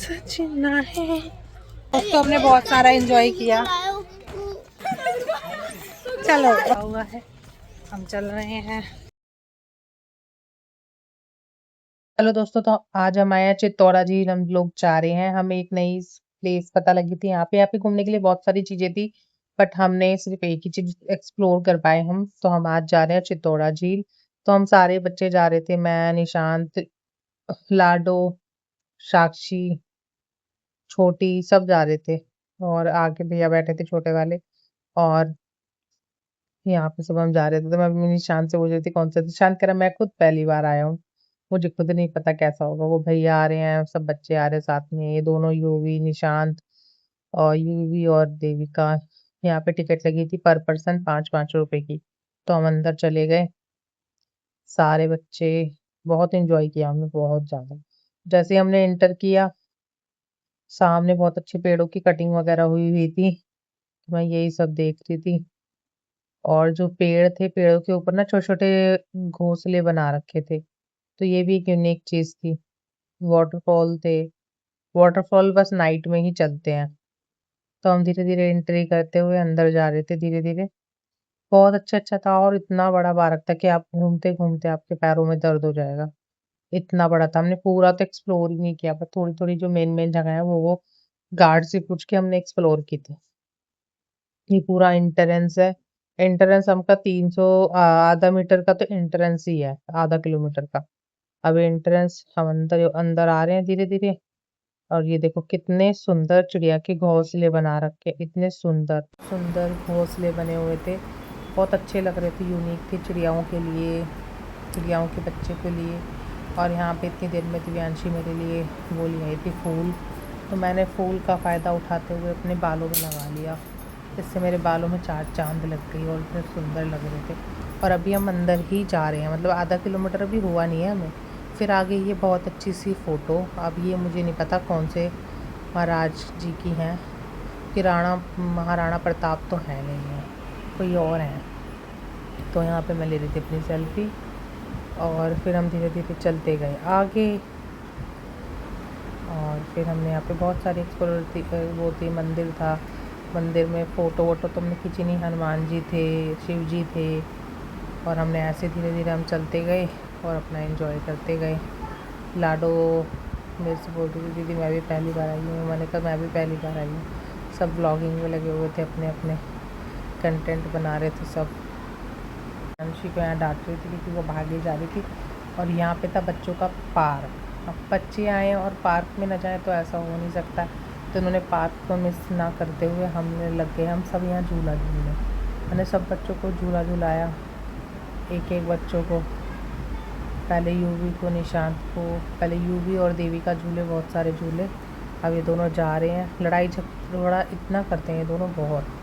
सजना है। तो हमने बहुत सारा एंजॉय किया। चलो हुआ है, हम चल रहे हैं। चलो दोस्तों, तो आज हम आए हैं चित्तौरा झील। हम लोग जा रहे हैं, हमें एक नई प्लेस पता लगी थी। यहाँ पे घूमने के लिए बहुत सारी चीजें थी, बट हमने सिर्फ एक ही चीज एक्सप्लोर कर पाए हम। तो हम आज जा रहे हैं चित्तौरा झील। तो हम सारे बच्चे जा रहे थे, मैं, निशांत, लाडो, साक्षी, छोटी, सब जा रहे थे। और आगे भैया बैठे थे छोटे वाले। और यहाँ पे सब हम जा रहे थे। तो मैं अपनी निशांत से पूछ रही थी कौन सा। निशांत कह रहा मैं खुद पहली बार आया हूँ, मुझे खुद नहीं पता कैसा होगा। वो भैया आ रहे हैं, सब बच्चे आ रहे हैं साथ में, ये दोनों यूवी, निशांत और यूवी और देविका। यहाँ पे टिकट लगी थी पर पर्सन 5-5 रुपए की। तो हम अंदर चले गए सारे बच्चे। बहुत एंजॉय किया हमने, बहुत ज्यादा। जैसे ही हमने एंटर किया, सामने बहुत अच्छे पेड़ों की कटिंग वगैरह हुई हुई थी। तो मैं यही सब देख रही थी। और जो पेड़ थे, पेड़ों के ऊपर ना छोटे छोटे घोंसले बना रखे थे। तो ये भी एक यूनिक चीज थी। वाटरफॉल थे। वाटरफॉल बस नाइट में ही चलते हैं। तो हम धीरे धीरे एंट्री करते हुए अंदर जा रहे थे धीरे धीरे। बहुत अच्छा अच्छा था, और इतना बड़ा पार्क था कि आप घूमते घूमते आपके पैरों में दर्द हो जाएगा। इतना बड़ा था। हमने पूरा तो एक्सप्लोर ही नहीं किया, पर थोड़ी थोड़ी जो मेन मेन जगह है वो गार्ड से पूछ के हमने एक्सप्लोर की थी। ये पूरा एंट्रेंस है। एंट्रेंस हमका 300 आधा मीटर का तो एंट्रेंस ही है, आधा किलोमीटर का। अब एंट्रेंस हम अंदर अंदर आ रहे हैं धीरे धीरे। और ये देखो कितने सुंदर चिड़िया के घोंसले बना रखे, इतने सुंदर सुंदर घोंसले बने हुए थे। बहुत अच्छे लग रहे थे, यूनिक थे चिड़ियाओं के लिए, चिड़ियाओं के बच्चे के लिए। और यहाँ पे इतनी देर में दिव्यांशी मेरे लिए वो ले आई थी फूल। तो मैंने फूल का फ़ायदा उठाते हुए अपने बालों में लगा लिया। इससे मेरे बालों में 4 चांद लग गई और इतने सुंदर लग रहे थे। और अभी हम अंदर ही जा रहे हैं, मतलब आधा किलोमीटर अभी हुआ नहीं है हमें। फिर आगे ये बहुत अच्छी सी फ़ोटो, अब ये मुझे नहीं पता कौन से महाराज जी की हैं, कि महाराणा प्रताप तो है नहीं है, कोई और हैं। तो यहाँ पे मैं ले रही थी अपनी सेल्फ़ी। और फिर हम धीरे धीरे चलते गए आगे। और फिर हमने यहाँ पे बहुत सारी एक्सप्लोर वो थी, मंदिर था। मंदिर में फ़ोटो वोटो तो हमने खींची नहीं, हनुमान जी थे, शिव जी थे। और हमने ऐसे धीरे धीरे हम चलते गए और अपना एंजॉय करते गए। लाडो मेरे से बोल रही थी दीदी मैं भी पहली बार आई हूँ। मैंने कहा मैं भी पहली बार आई हूँ। सब ब्लॉगिंग में लगे हुए थे, अपने अपने कंटेंट बना रहे थे सब। अंशी को यहाँ डांट रही थी क्योंकि वो भागे जा रही थी। और यहाँ पे था बच्चों का पार्क। अब बच्चे आए और पार्क में न जाएं तो ऐसा हो नहीं सकता। तो उन्होंने पार्क को मिस ना करते हुए हमने लग गए हम सब यहाँ झूला झूलने। मैंने सब बच्चों को झूला झूलाया, एक एक बच्चों को। पहले यूवी को, निशांत को, पहले यूवी और देवी का झूले, बहुत सारे झूले। अब ये दोनों जा रहे हैं, लड़ाई झगड़ा इतना करते हैं ये दोनों बहुत।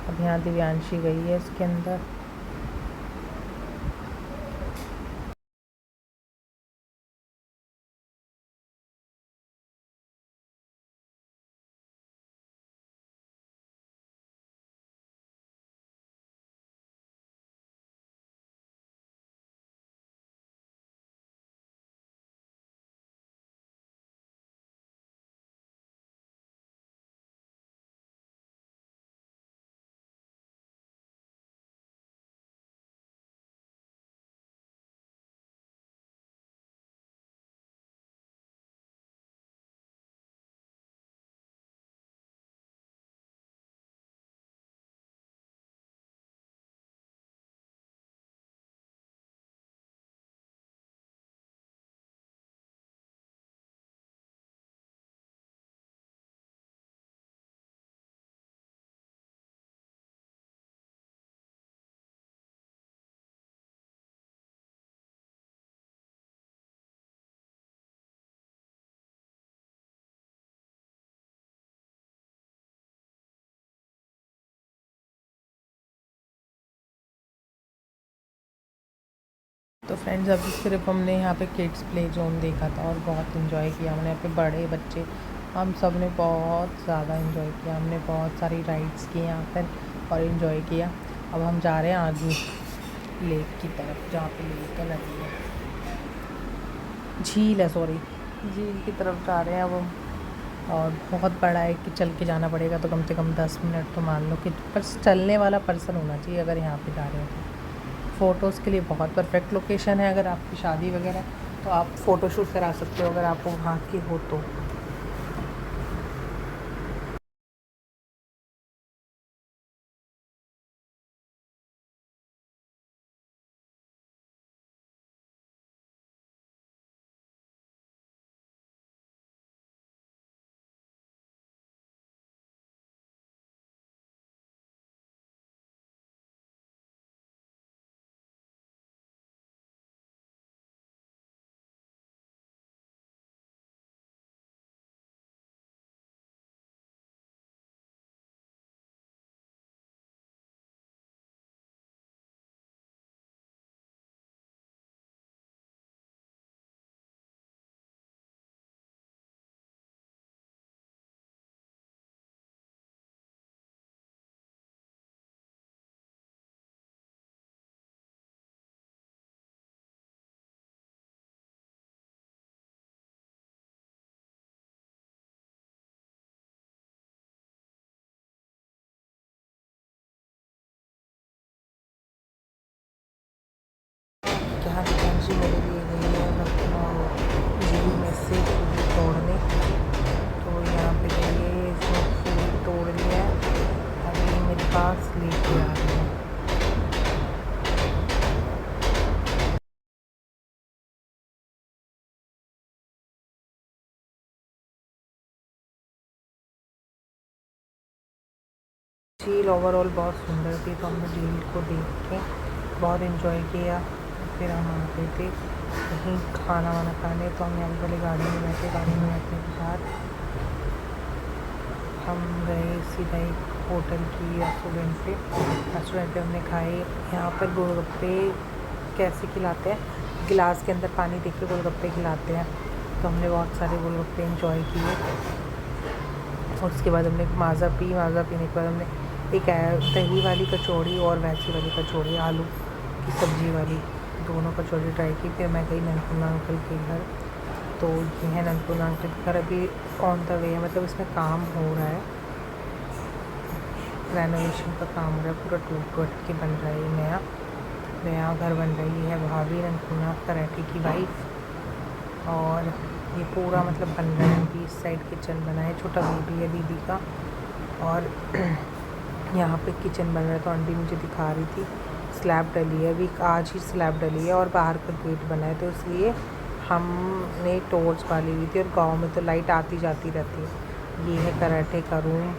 अब यहाँ दिव्यांशी गई है इसके अंदर। तो फ्रेंड्स अभी सिर्फ हमने यहाँ पे किड्स प्ले जोन देखा था और बहुत इन्जॉय किया हमने। यहाँ पे बड़े बच्चे हम सब ने बहुत ज़्यादा इन्जॉय किया। हमने बहुत सारी राइड्स की यहाँ पर और इन्जॉय किया। अब हम जा रहे हैं आगे लेक की तरफ, जहाँ पे लेक है, नदी है, झील है सॉरी। झील की तरफ जा रहे हैं अब हम। और बहुत बड़ा है कि चल के जाना पड़ेगा, तो कम से कम 10 मिनट तो मान लो कि पर चलने वाला पर्सन होना चाहिए अगर यहाँ पे जा रहे हो तो। फ़ोटोज़ के लिए बहुत परफेक्ट लोकेशन है, अगर आपकी शादी वगैरह तो आप फ़ोटोशूट करा सकते हो अगर आप वहाँ की हो तो। यहाँ जी मेरे लिए गई है झील में से फूल तोड़ने, तो यहाँ पे गई इसने फूल तोड़ लिया है, अभी मेरे पास लेके आ रही है। झील ओवरऑल बहुत सुंदर थी, तो हमने झील को देख के बहुत इन्जॉय किया। फिर हम आ गए थे कहीं खाना वाना खाने, तो हम यहाँ पे पहले गाड़ी में बैठे, गाड़ी में बैठने के बाद हम गए सीधा एक होटल की रेस्टोरेंट पे हमने खाए। यहाँ पर गोलगप्पे कैसे खिलाते हैं, गिलास के अंदर पानी देके गोलगप्पे खिलाते हैं, तो हमने बहुत सारे गोलगप्पे इंजॉय किए। और उसके बाद हमने माज़ा पीने के बाद हमने एक दही वाली कचौड़ी और वैसी वाली कचौड़ी, आलू की सब्ज़ी वाली, दोनों कचौड़ी ट्राई की। फिर मैं गई ननकुना अंकल के घर, तो ये है ननकुना अंकल के घर, अभी ऑन द वे है, मतलब इसमें काम हो रहा है, रेनोवेशन का काम हो रहा है, पूरा टूट के बन रहा है, नया नया घर बन रही है भाभी ननकुना कराटे की वाइफ। और ये पूरा मतलब बन रहा है, अभी इस साइड किचन बना है, छोटा बेबी है दीदी का, और यहाँ पे किचन बन रहा है, तो आंटी मुझे दिखा रही थी। स्लैब डली है, अभी आज ही स्लैब डली है, और बाहर का गेट बना है, तो इसलिए हमने टॉर्च वाली हुई थी, और गांव में तो लाइट आती जाती रहती है। ये है कराटे का रूम,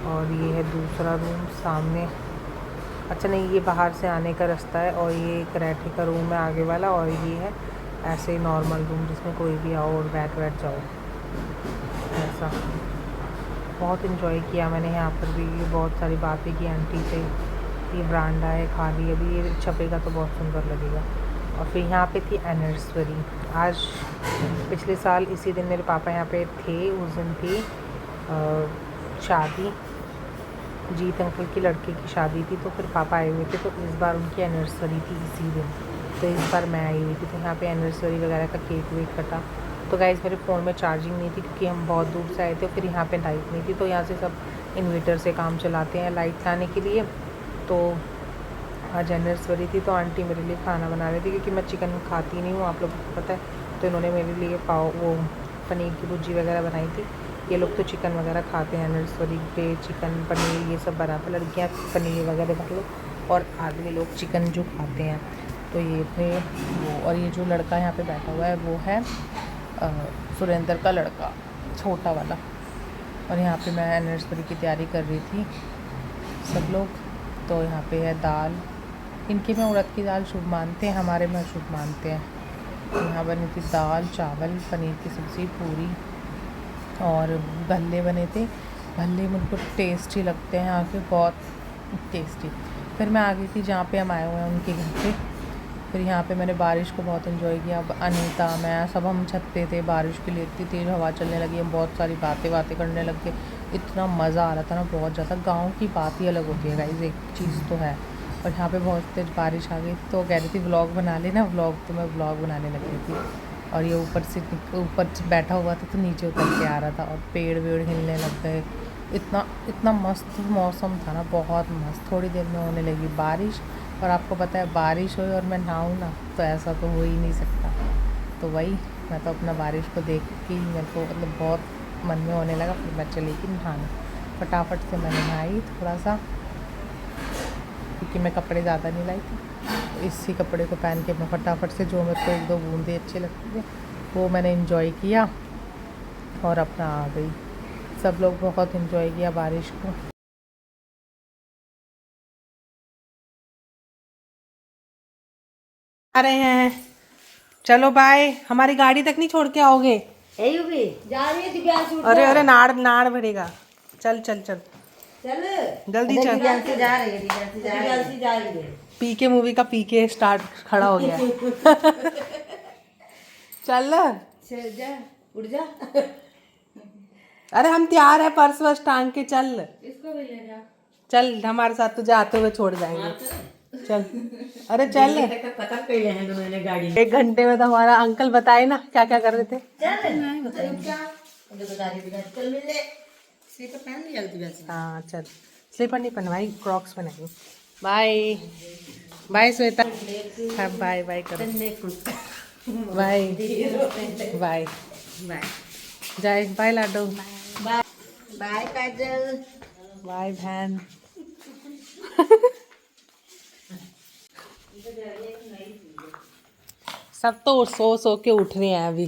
और ये है दूसरा रूम सामने। अच्छा नहीं, ये बाहर से आने का रास्ता है, और ये कराटे का रूम है आगे वाला, और ये है ऐसे नॉर्मल रूम जिसमें कोई भी आओ और बैठ जाओ, ऐसा। बहुत इन्जॉय किया मैंने यहाँ पर भी, बहुत सारी बातें की आंटी से। ये बरांडा है खाली, अभी ये छपेगा तो बहुत सुंदर लगेगा। और फिर यहाँ पे थी एनिवर्सरी, आज पिछले साल इसी दिन मेरे पापा यहाँ पे थे, उस दिन थी शादी, जीत अंकल की लड़के की शादी थी, तो फिर पापा आए हुए थे, तो इस बार उनकी एनिवर्सरी थी इसी दिन, तो इस बार मैं आई हुई थी, तो यहाँ पे एनिवर्सरी वगैरह का केक वेक कटा। तो गाइस मेरे फ़ोन में चार्जिंग नहीं थी, क्योंकि हम बहुत दूर से आए थे, फिर यहाँ पे लाइट नहीं थी, तो यहाँ से सब इन्वर्टर से काम चलाते हैं लाइट लाने के लिए। तो आज एनिवर्सरी थी, तो आंटी मेरे लिए खाना बना रही थी, क्योंकि मैं चिकन खाती नहीं हूँ, आप लोगों को पता है, तो इन्होंने मेरे लिए वो पनीर की भुर्जी वगैरह बनाई थी। ये लोग तो चिकन वगैरह खाते हैं एनिवर्सरी पे, चिकन पनीर ये सब बनाते हैं, लड़कियाँ पनीर वगैरह खा लो, और आदमी लोग चिकन जो खाते हैं। तो ये थे वो, और ये जो लड़का यहाँ पे बैठा हुआ है वो है सुरेंद्र का लड़का, छोटा वाला। और यहाँ पे मैं एनिवर्सरी की तैयारी कर रही थी सब लोग। तो यहाँ पे है दाल, इनके में उड़द की दाल शुभ मानते हैं, हमारे में शुभ मानते हैं। तो यहाँ बनी थी दाल चावल पनीर की सब्ज़ी पूरी, और भल्ले बने थे। भल्ले मुझको टेस्टी लगते हैं यहाँ के, बहुत टेस्टी। फिर मैं आ गई थी जहाँ पे हम आए हुए हैं उनके घर पे। फिर यहाँ पे मैंने बारिश को बहुत इन्जॉय किया, अनीता मैं सब हम छत पे थे, बारिश के लिए इतनी तेज़ हवा चलने लगी, हम बहुत सारी बातें करने लग गए, इतना मज़ा आ रहा था ना, बहुत ज़्यादा। गाँव की बात ही अलग होती है गाइस, एक चीज़ तो है। और यहाँ पे बहुत तेज़ बारिश आ गई, तो कह रही थी व्लॉग बना लेना व्लॉग, तो मैं व्लॉग बनाने लग गई थी। और ये ऊपर से बैठा हुआ था तो नीचे उतर के आ रहा था और पेड़ वेड़ हिलने लग गए। इतना इतना मस्त मौसम था ना, बहुत मस्त। थोड़ी देर में होने लगी बारिश, और आपको पता है बारिश हुई और मैं नहाऊँ ना तो ऐसा तो हो ही नहीं सकता। तो वही मैं तो अपना बारिश को देख के ही मेरे को मतलब बहुत मन में होने लगा, फिर मैं चली गई नहाने। फटाफट से मैंने नहाई थोड़ा सा, क्योंकि मैं कपड़े ज़्यादा नहीं लाई थी। तो इसी कपड़े को पहन के मैं फटाफट से, जो मेरे को एक दो बूंदें अच्छी लगती है वो मैंने एंजॉय किया और अपना आ गई। सब लोग बहुत एंजॉय किया बारिश को। आ रहे हैं, चलो बाय। हमारी गाड़ी तक नहीं छोड़ के आओगे? जा रही है दिव्यांशु। अरे अरे नाड़ नाड़ भरेगा। चल चल चल चल जल्दी चल। दिव्यांशु जा रही है, दिव्यांशु जा रही है। पीके मूवी का पीके स्टार्ट खड़ा हो गया। चल जा, उड़ जा। अरे हम तैयार है, पर्स वर्स टांग के चल। इसको भी ले जा। चल हमारे साथ तुझे आते हुए छोड़ जाएंगे। चल अरे चल। पता कर ले हैं दोनों ने गाड़ी। 1 घंटे में तो हमारा अंकल बताए ना क्या क्या कर रहे थे। चल मिल ले। स्लीपर पहन लिया दिव्यांशु? हाँ चल, स्लीपर नहीं पहनवाई, क्रॉक्स पहनाई। Bye bye Shweta. हाँ बाय बाय करो। Bye bye bye Jai bye लाडो। Bye bye Kajal. बाय बहन। सब तो सो सो के उठ रहे हैं अभी।